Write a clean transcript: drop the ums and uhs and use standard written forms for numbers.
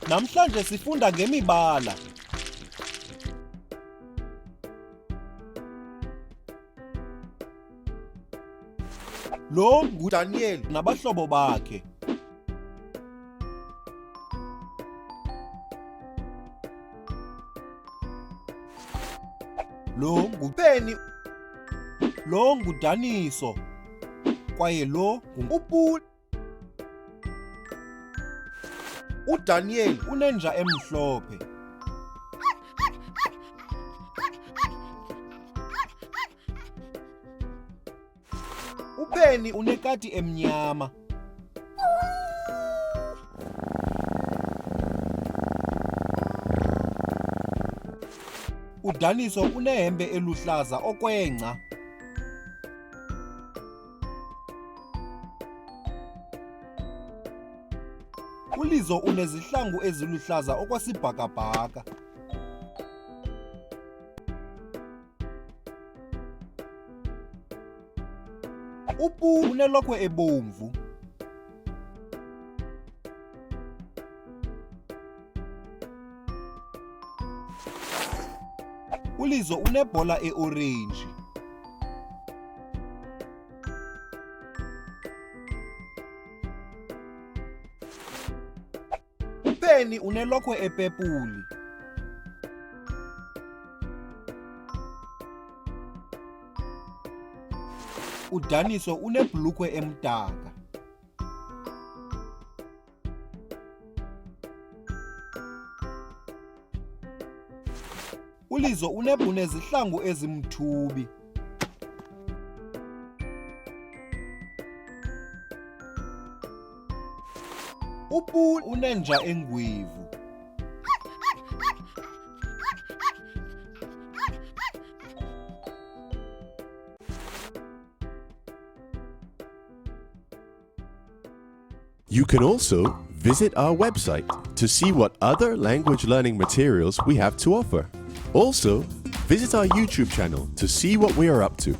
Namhlanje sifunda ngemibala. Lo nguDaniel nabahlobo bakhe. Lo nguPenny. Lo nguDaniso. Kwaye lo nguPuti. uDaniel unenja emhlophe. uPenny unekati emnyama. uDaniso unehembe eluhlaza okwengca. uLizo unezihlangu eziluhlaza okwasibhakabhaka. uPu unelokhwe ebomvu. uLizo unebhola eorenji. uPenny unelokhwe epepuli. uDaniso unebhulukhwe emdaka. uLizo unezihlangu ezimthubi. uPu unenja engwevu. You can also visit our website to see what other language learning materials we have to offer. Also, visit our YouTube channel to see what we are up to.